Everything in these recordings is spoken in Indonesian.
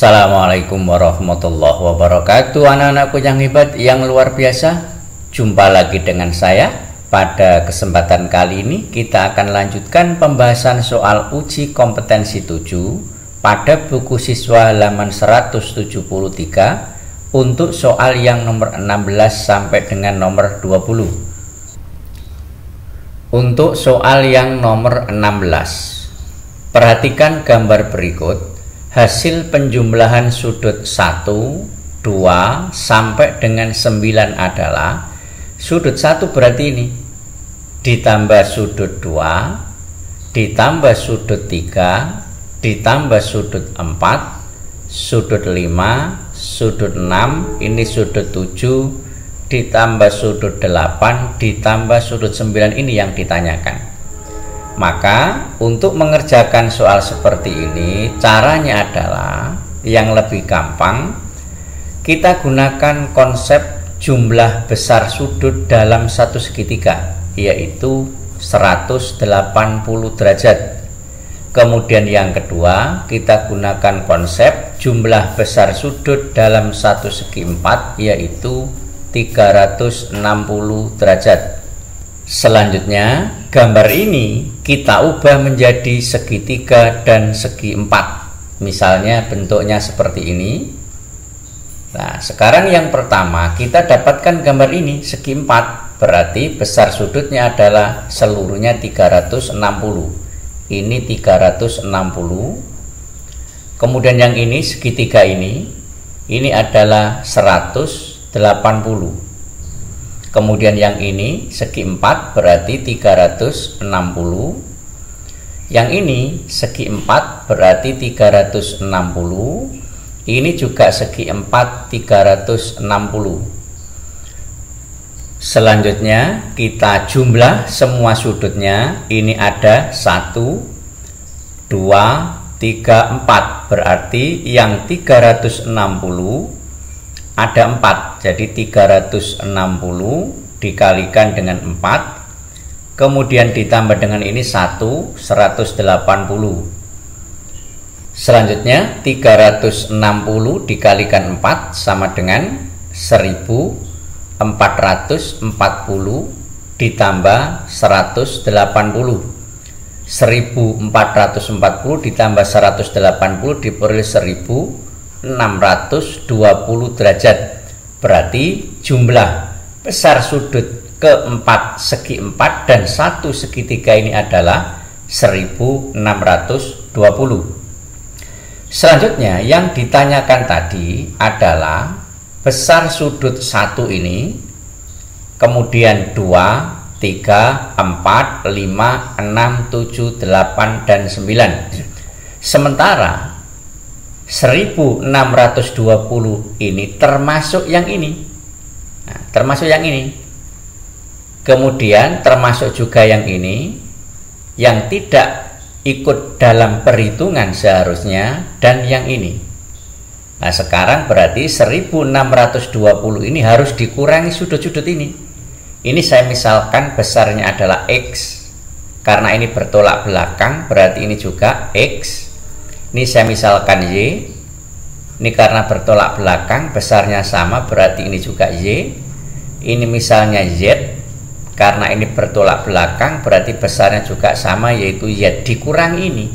Assalamualaikum warahmatullahi wabarakatuh. Anak-anakku yang hebat, yang luar biasa, jumpa lagi dengan saya. Pada kesempatan kali ini kita akan lanjutkan pembahasan soal uji kompetensi 7 pada buku siswa halaman 173 untuk soal yang nomor 16 sampai dengan nomor 20. Untuk soal yang nomor 16, perhatikan gambar berikut. Hasil penjumlahan sudut 1, 2 sampai dengan 9 adalah sudut 1 berarti ini ditambah sudut 2 ditambah sudut 3 ditambah sudut 4, sudut 5, sudut 6, ini sudut 7 ditambah sudut 8 ditambah sudut 9, ini yang ditanyakan. Maka untuk mengerjakan soal seperti ini, caranya adalah yang lebih gampang. Kita gunakan konsep jumlah besar sudut dalam satu segitiga, yaitu 180 derajat. Kemudian yang kedua, kita gunakan konsep jumlah besar sudut dalam satu segi empat, yaitu 360 derajat. Selanjutnya, gambar ini kita ubah menjadi segitiga dan segi empat. Misalnya bentuknya seperti ini. Nah, sekarang yang pertama kita dapatkan gambar ini segi empat. Berarti besar sudutnya adalah seluruhnya 360. Ini 360. Kemudian yang ini segitiga ini adalah 180. Kemudian yang ini segi 4 berarti 360. Yang ini segi 4 berarti 360. Ini juga segi 4 360. Selanjutnya kita jumlah semua sudutnya. Ini ada 1, 2, 3, 4. Berarti yang 360 ada 4, jadi 360 dikalikan dengan 4, kemudian ditambah dengan ini 180. Selanjutnya 360 dikalikan 4 sama dengan 1440 ditambah 180. 1440 ditambah 180 diperoleh 1620 derajat. Berarti jumlah besar sudut keempat segi 4 dan satu segitiga ini adalah 1620. Selanjutnya yang ditanyakan tadi adalah besar sudut 1 ini, kemudian 2, 3, 4, 5, 6, 7, 8, dan 9. Sementara 1620 ini termasuk yang ini. Nah, termasuk yang ini. Kemudian termasuk juga yang ini, yang tidak ikut dalam perhitungan seharusnya, dan yang ini. Nah, sekarang berarti 1620 ini harus dikurangi sudut-sudut ini. Ini saya misalkan besarnya adalah X. Karena ini bertolak belakang, berarti ini juga X. Ini saya misalkan Y. Ini karena bertolak belakang, besarnya sama, berarti ini juga Y. Ini misalnya Z. Karena ini bertolak belakang, berarti besarnya juga sama, yaitu Y. Dikurangi ini.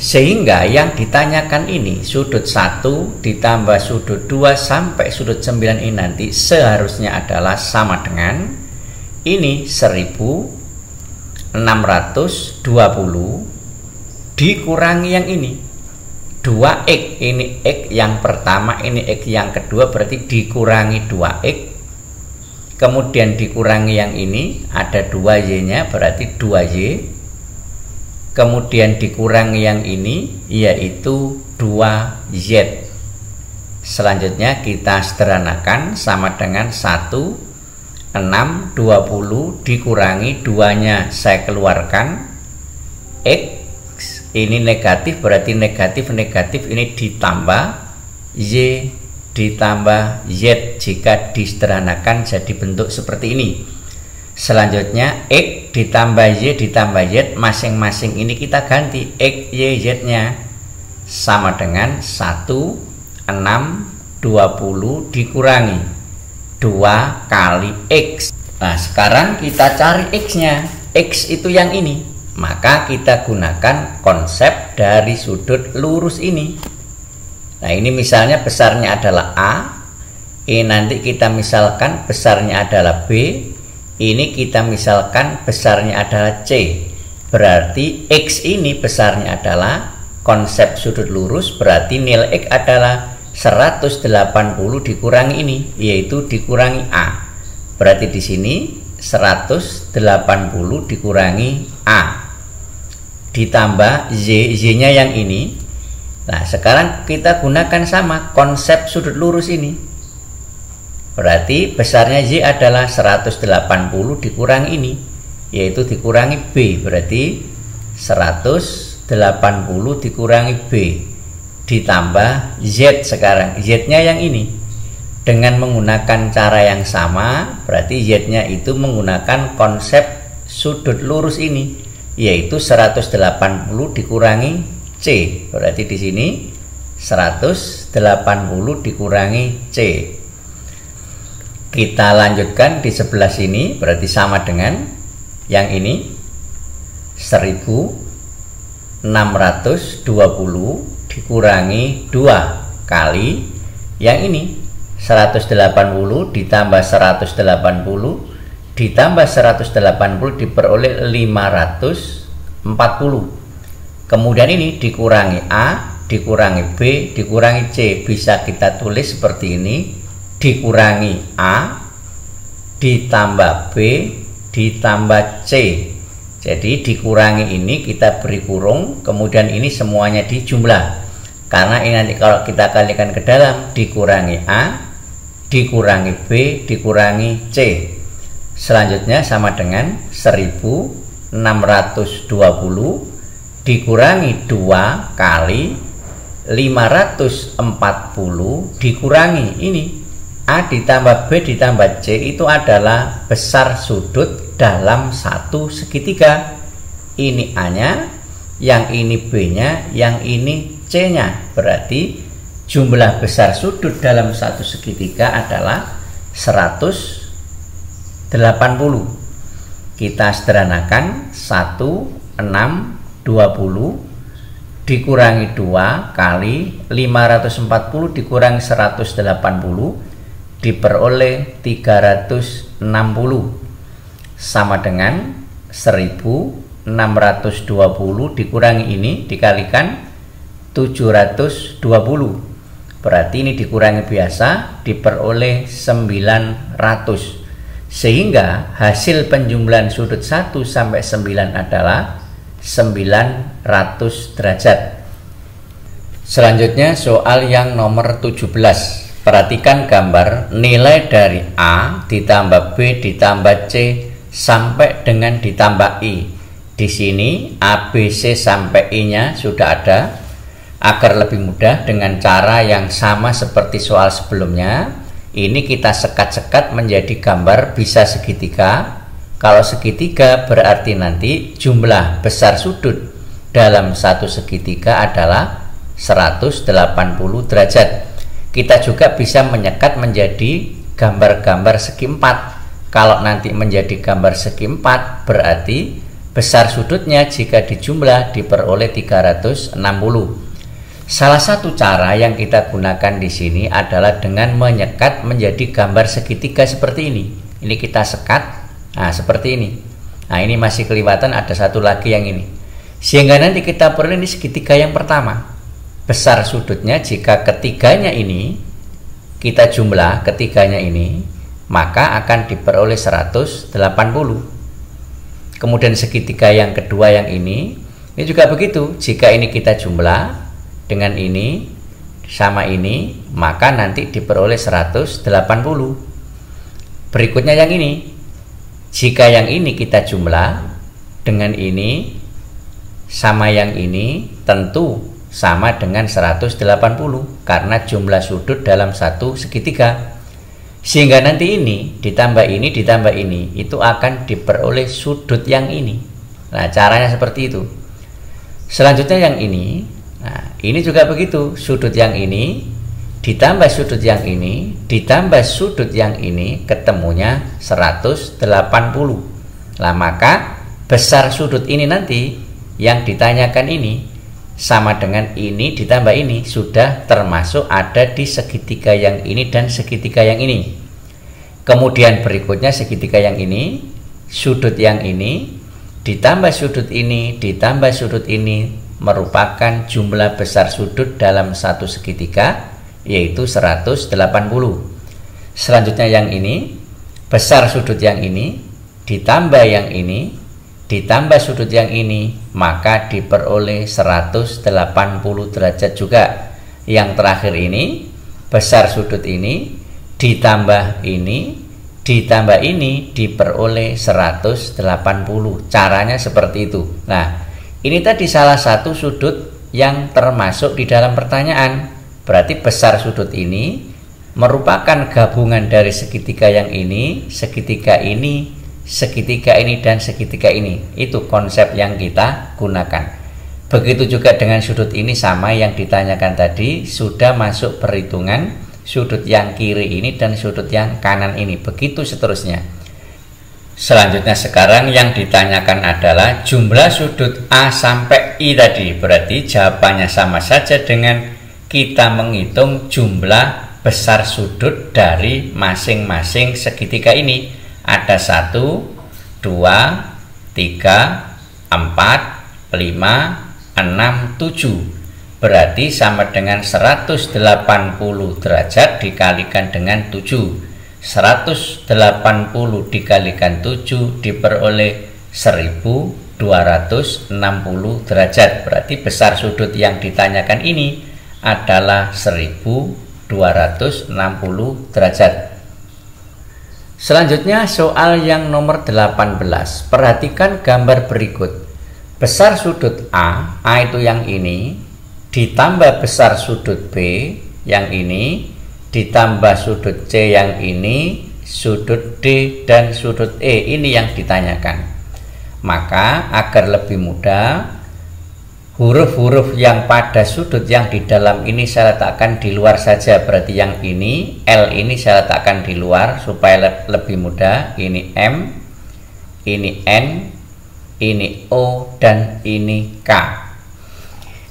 Sehingga yang ditanyakan ini, sudut 1 ditambah sudut 2 sampai sudut 9 ini nanti seharusnya adalah sama dengan ini 1620 dikurangi yang ini 2x. Ini x yang pertama, ini x yang kedua, berarti dikurangi 2x. Kemudian dikurangi yang ini, ada 2y nya, berarti 2y. Kemudian dikurangi yang ini, yaitu 2z. Selanjutnya kita sederhanakan, sama dengan 1620 dikurangi 2 nya saya keluarkan, x. Ini negatif, berarti negatif ini ditambah Y ditambah Z. Jika disederhanakan jadi bentuk seperti ini. Selanjutnya X ditambah Y ditambah Z, masing-masing ini kita ganti X, Y, Z nya. sama dengan 1620 dikurangi 2 kali X. Nah, sekarang kita cari X-nya. X itu yang ini. Maka kita gunakan konsep dari sudut lurus ini. Nah, ini misalnya besarnya adalah A. Ini nanti kita misalkan besarnya adalah B. Ini kita misalkan besarnya adalah C. Berarti X ini besarnya adalah konsep sudut lurus, berarti nilai X adalah 180 dikurangi ini, yaitu dikurangi A. Berarti di sini 180 dikurangi A ditambah Z, Z-nya yang ini. Nah, sekarang kita gunakan sama konsep sudut lurus ini. Berarti besarnya Z adalah 180 dikurangi ini, yaitu dikurangi B. Berarti 180 dikurangi B ditambah Z. Sekarang Z-nya yang ini dengan menggunakan cara yang sama, berarti Z-nya itu menggunakan konsep sudut lurus ini, yaitu 180 dikurangi C. Berarti di sini 180 dikurangi C. Kita lanjutkan di sebelah sini, berarti sama dengan yang ini 1620 dikurangi 2 kali yang ini 180 ditambah 180 ditambah 180 diperoleh 540. Kemudian ini dikurangi A, dikurangi B, dikurangi C. Bisa kita tulis seperti ini, dikurangi A ditambah B ditambah C. Jadi dikurangi ini kita beri kurung, kemudian ini semuanya dijumlah. Karena ini nanti kalau kita kalikan ke dalam, dikurangi A, dikurangi B, dikurangi C. Selanjutnya sama dengan 1620 dikurangi 2 kali 540 dikurangi ini. A ditambah B ditambah C itu adalah besar sudut dalam satu segitiga. Ini A-nya, yang ini B-nya, yang ini C-nya. Berarti jumlah besar sudut dalam satu segitiga adalah 180. Kita sederhanakan 1620 dikurangi 2 kali 540 dikurangi 180 diperoleh 360 sama dengan 1620 dikurangi ini dikalikan 720. Berarti ini dikurangi biasa diperoleh 900. Sehingga hasil penjumlahan sudut 1 sampai 9 adalah 900 derajat. Selanjutnya soal yang nomor 17. Perhatikan gambar nilai dari A ditambah B ditambah C sampai dengan ditambah I. Di sini A, B, C sampai I-nya sudah ada. Agar lebih mudah dengan cara yang sama seperti soal sebelumnya, ini kita sekat-sekat menjadi gambar bisa segitiga. Kalau segitiga berarti nanti jumlah besar sudut dalam satu segitiga adalah 180 derajat. Kita juga bisa menyekat menjadi gambar-gambar segi 4. Kalau nanti menjadi gambar segi 4 berarti besar sudutnya jika dijumlah diperoleh 360. Salah satu cara yang kita gunakan di sini adalah dengan menyekat menjadi gambar segitiga seperti ini. Ini kita sekat, nah seperti ini. Nah ini masih kelihatan ada satu lagi yang ini. Sehingga nanti kita peroleh ini segitiga yang pertama. Besar sudutnya jika ketiganya ini kita jumlah ketiganya ini, maka akan diperoleh 180. Kemudian segitiga yang kedua yang ini juga begitu. Jika ini kita jumlah dengan ini sama ini, maka nanti diperoleh 180. Berikutnya yang ini, jika yang ini kita jumlah dengan ini sama yang ini, tentu sama dengan 180 karena jumlah sudut dalam satu segitiga. Sehingga nanti ini ditambah ini itu akan diperoleh sudut yang ini. Nah, caranya seperti itu. Selanjutnya yang ini, nah ini juga begitu, sudut yang ini ditambah sudut yang ini ditambah sudut yang ini ketemunya 180. Lah maka besar sudut ini nanti yang ditanyakan ini sama dengan ini ditambah ini, sudah termasuk ada di segitiga yang ini dan segitiga yang ini. Kemudian berikutnya segitiga yang ini, sudut yang ini ditambah sudut ini ditambah sudut ini merupakan jumlah besar sudut dalam satu segitiga, yaitu 180. Selanjutnya yang ini, besar sudut yang ini ditambah yang ini ditambah sudut yang ini, maka diperoleh 180 derajat juga. Yang terakhir ini, besar sudut ini ditambah ini ditambah ini diperoleh 180. Caranya seperti itu. Nah, ini tadi salah satu sudut yang termasuk di dalam pertanyaan. Berarti besar sudut ini merupakan gabungan dari segitiga yang ini, segitiga ini, segitiga ini, dan segitiga ini. Itu konsep yang kita gunakan. Begitu juga dengan sudut ini, sama yang ditanyakan tadi, sudah masuk perhitungan sudut yang kiri ini dan sudut yang kanan ini, begitu seterusnya. Selanjutnya sekarang yang ditanyakan adalah jumlah sudut A sampai I tadi. Berarti jawabannya sama saja dengan kita menghitung jumlah besar sudut dari masing-masing segitiga ini. Ada 1, 2, 3, 4, 5, 6, 7. Berarti sama dengan 180 derajat dikalikan dengan 7. 180 dikalikan 7 diperoleh 1260 derajat. Berarti besar sudut yang ditanyakan ini adalah 1260 derajat. Selanjutnya soal yang nomor 18. Perhatikan gambar berikut. Besar sudut A itu yang ini, ditambah besar sudut B yang ini, ditambah sudut C yang ini, sudut D dan sudut E, ini yang ditanyakan. Maka agar lebih mudah, huruf-huruf yang pada sudut yang di dalam ini saya letakkan di luar saja. Berarti yang ini, L ini saya letakkan di luar supaya lebih mudah. Ini M, ini N, ini O, dan ini K.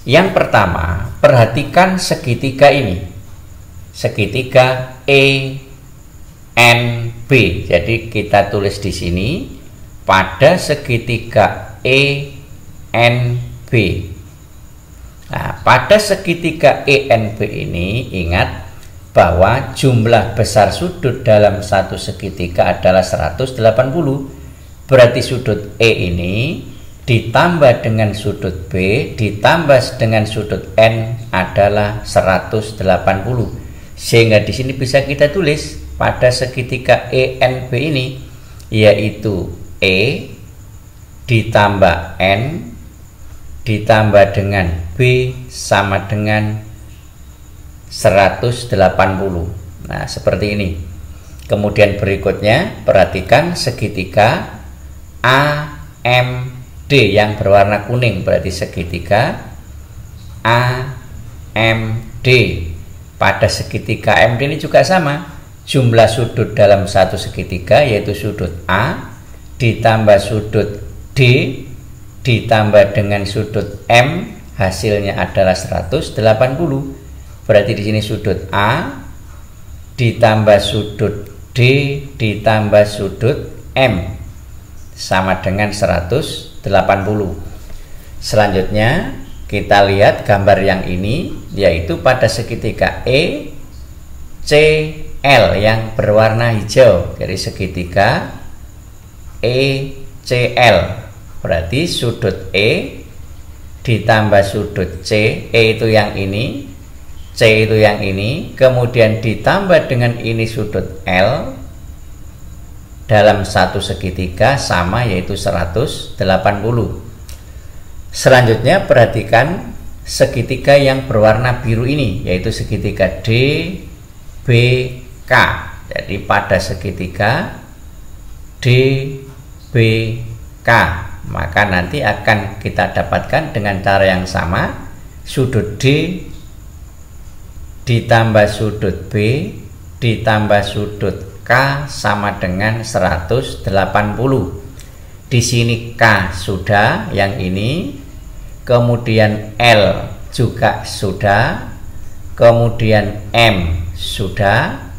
Yang pertama, perhatikan segitiga ini, segitiga ENB. Jadi kita tulis di sini pada segitiga ENB. Nah, pada segitiga ENB ini ingat bahwa jumlah besar sudut dalam satu segitiga adalah 180. Berarti sudut E ini ditambah dengan sudut B ditambah dengan sudut N adalah 180. Sehingga di sini bisa kita tulis pada segitiga ENB ini yaitu E ditambah N ditambah dengan B sama dengan 180. Nah, seperti ini. Kemudian berikutnya perhatikan segitiga AMD yang berwarna kuning, berarti segitiga AMD. Pada segitiga AMD ini juga sama, jumlah sudut dalam satu segitiga yaitu sudut A ditambah sudut D ditambah dengan sudut M, hasilnya adalah 180. Berarti di sini sudut A ditambah sudut D ditambah sudut M sama dengan 180. Selanjutnya kita lihat gambar yang ini, yaitu pada segitiga ECL yang berwarna hijau. Jadi segitiga ECL berarti sudut E ditambah sudut C, E itu yang ini, C itu yang ini, kemudian ditambah dengan ini sudut L dalam satu segitiga sama yaitu 180. Selanjutnya perhatikan segitiga yang berwarna biru ini yaitu segitiga DBK. Jadi pada segitiga DBK maka nanti akan kita dapatkan dengan cara yang sama, sudut D ditambah sudut B ditambah sudut K sama dengan 180. Di sini K sudah, yang ini, kemudian L juga sudah, kemudian M sudah,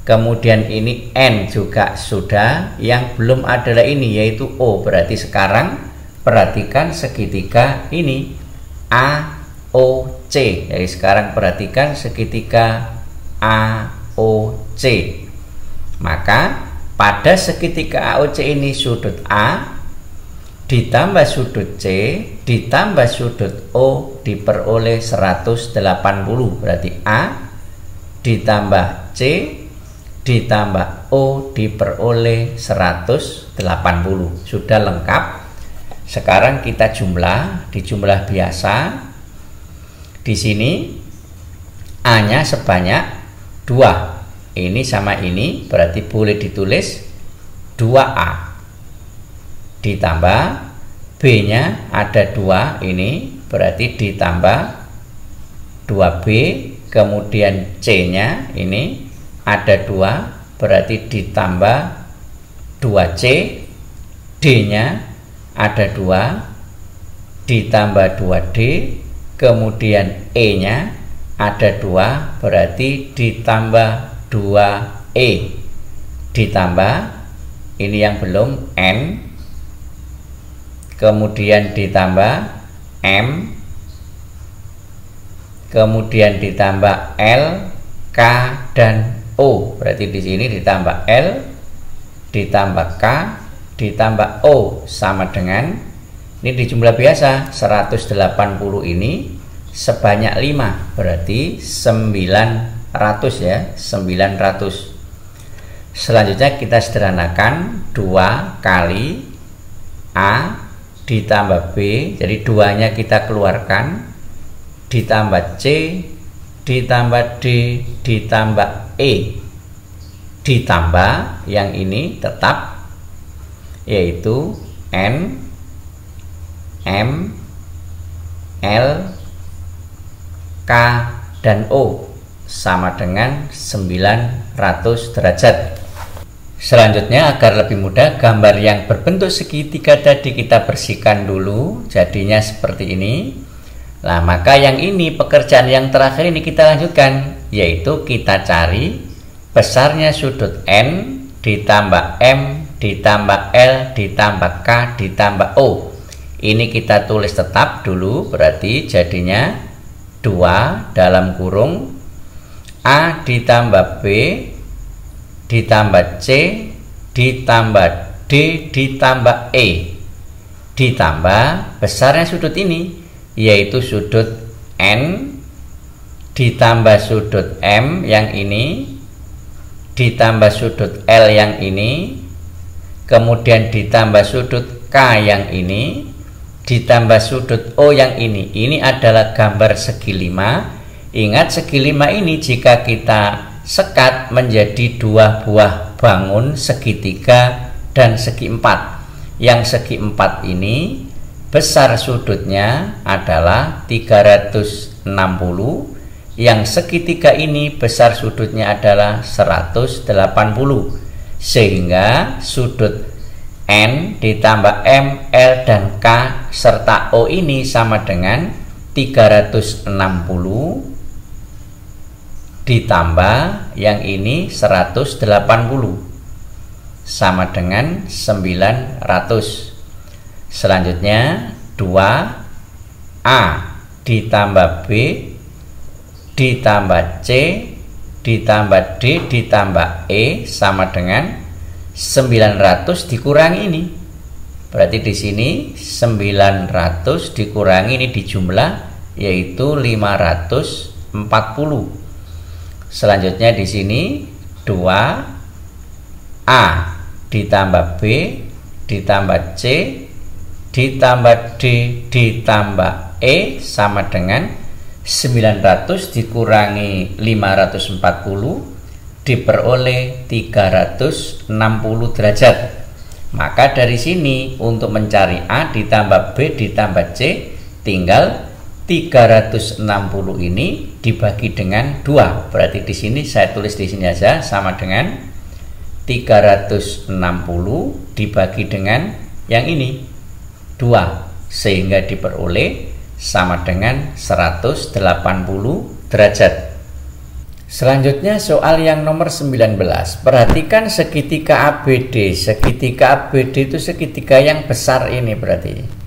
kemudian ini N juga sudah. Yang belum adalah ini, yaitu O. Berarti sekarang perhatikan segitiga ini AOC. Jadi sekarang perhatikan segitiga AOC. Maka pada segitiga AOC ini sudut A ditambah sudut C ditambah sudut O diperoleh 180. Berarti A ditambah C ditambah O diperoleh 180. Sudah lengkap. Sekarang kita jumlah di jumlah biasa. Di sini A-nya sebanyak 2. Ini sama ini, berarti boleh ditulis 2A. Ditambah B-nya ada 2, ini berarti ditambah 2B. Kemudian C-nya ini ada 2, berarti ditambah 2C. D-nya ada 2 ditambah 2D. Kemudian E-nya ada 2, berarti ditambah 2E. Ditambah ini yang belum, N. Kemudian ditambah M. Kemudian ditambah L, K, dan O. Berarti di sini ditambah L, ditambah K, ditambah O sama dengan, ini di jumlah biasa 180 ini sebanyak 5, berarti 900 ya, 900. Selanjutnya kita sederhanakan, 2 kali A ditambah B, jadi 2-nya kita keluarkan, ditambah C ditambah D ditambah E, ditambah yang ini tetap, yaitu N, M, L, K, dan O sama dengan 900 derajat. Selanjutnya, agar lebih mudah, gambar yang berbentuk segitiga tadi kita bersihkan dulu, jadinya seperti ini. Nah, maka yang ini, pekerjaan yang terakhir ini kita lanjutkan, yaitu kita cari besarnya sudut N ditambah M ditambah L ditambah K ditambah O. Ini kita tulis tetap dulu, berarti jadinya 2 dalam kurung A ditambah B ditambah C ditambah D ditambah E, ditambah besarnya sudut ini, yaitu sudut N ditambah sudut M yang ini ditambah sudut L yang ini, kemudian ditambah sudut K yang ini, ditambah sudut O yang ini. Ini adalah gambar segi 5. Ingat, segi 5 ini jika kita sekat menjadi 2 buah bangun segitiga dan segi 4. Yang segi 4 ini besar sudutnya adalah 360. Yang segitiga ini besar sudutnya adalah 180. Sehingga sudut N ditambah M, L, dan K serta O ini sama dengan 360 ditambah yang ini 180 sama dengan 900. Selanjutnya 2A ditambah B ditambah C ditambah D ditambah E sama dengan 900 dikurangi ini. Berarti di sini 900 dikurangi ini di jumlah, yaitu 540. Selanjutnya di sini 2A ditambah B ditambah C ditambah D ditambah E sama dengan 900 dikurangi 540 diperoleh 360 derajat. Maka dari sini untuk mencari A ditambah B ditambah C tinggal 360 ini dibagi dengan 2. Berarti di sini saya tulis di sini aja sama dengan 360 dibagi dengan yang ini 2, sehingga diperoleh sama dengan 180 derajat. Selanjutnya soal yang nomor 19. Perhatikan segitiga ABD. Segitiga ABD itu segitiga yang besar ini berarti.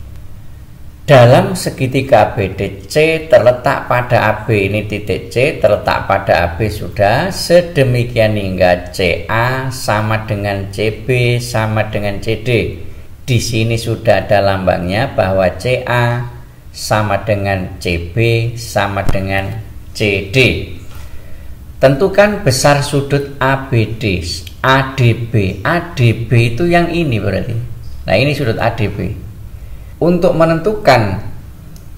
Dalam segitiga ABD, C terletak pada AB, ini titik C terletak pada AB sudah, sedemikian hingga CA sama dengan CB sama dengan CD. Di sini sudah ada lambangnya bahwa CA sama dengan CB sama dengan CD. Tentukan besar sudut ABD, ADB. ADB itu yang ini berarti. Nah, ini sudut ADB. Untuk menentukan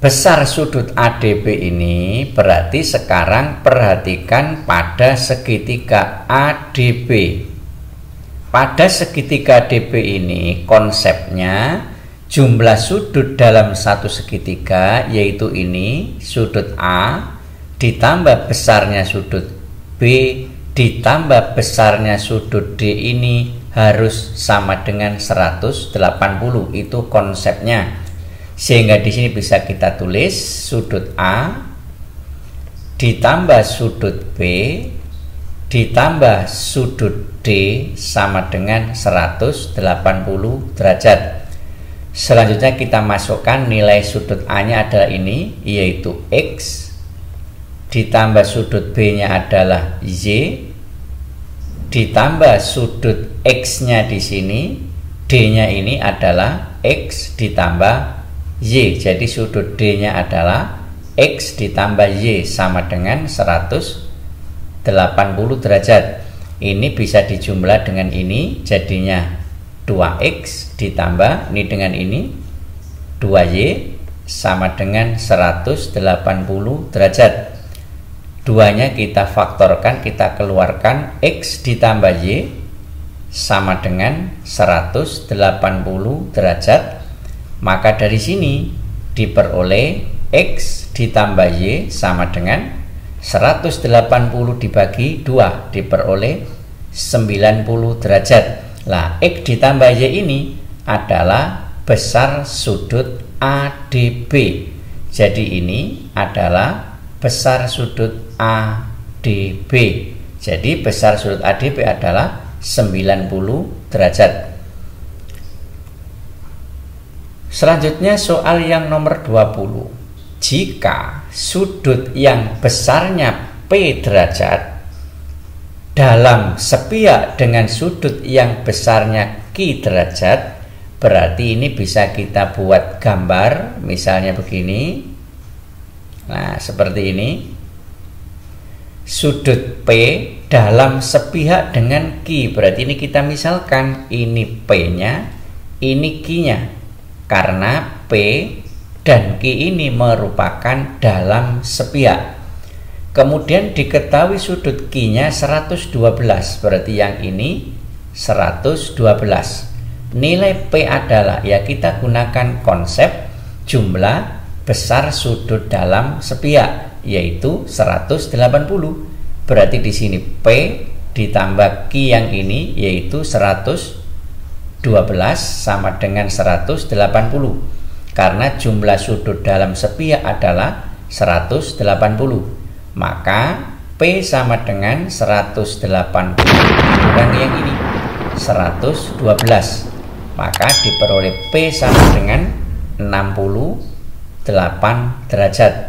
besar sudut ADB ini, berarti sekarang perhatikan pada segitiga ADB. Pada segitiga ADB ini konsepnya jumlah sudut dalam satu segitiga, yaitu ini sudut A ditambah besarnya sudut B ditambah besarnya sudut D ini harus sama dengan 180. Itu konsepnya. Sehingga di sini bisa kita tulis sudut A ditambah sudut B ditambah sudut D sama dengan 180 derajat. Selanjutnya kita masukkan nilai sudut A-nya adalah ini, yaitu X, ditambah sudut B-nya adalah Y, ditambah sudut X-nya di sini, D-nya ini adalah X ditambah Y. Jadi sudut D-nya adalah X ditambah Y sama dengan 180 derajat. Ini bisa dijumlah dengan ini, jadinya 2X ditambah ini dengan ini 2Y sama dengan 180 derajat. Duanya kita faktorkan, kita keluarkan, X ditambah Y sama dengan 180 derajat. Maka dari sini diperoleh X ditambah Y sama dengan 180 dibagi 2, diperoleh 90 derajat. Lah, X ditambah Y ini adalah besar sudut ADB. Jadi ini adalah besar sudut ADB. Jadi besar sudut ADB adalah 90 derajat. Selanjutnya soal yang nomor 20. Jika sudut yang besarnya P derajat dalam sepihak dengan sudut yang besarnya Q derajat, berarti ini bisa kita buat gambar misalnya begini. Nah, seperti ini. Sudut P dalam sepihak dengan Q. Berarti ini kita misalkan ini P-nya, ini Q-nya. Karena P dan Q ini merupakan dalam sepihak. Kemudian diketahui sudut Q-nya 112. Berarti yang ini 112. Nilai P adalah, ya kita gunakan konsep jumlah besar sudut dalam sepihak, yaitu 180. Berarti di sini P ditambah Q yang ini yaitu 112 sama dengan 180. Karena jumlah sudut dalam sepihak adalah 180. Maka P sama dengan 180 dan yang ini 112. Maka diperoleh P sama dengan 68 derajat.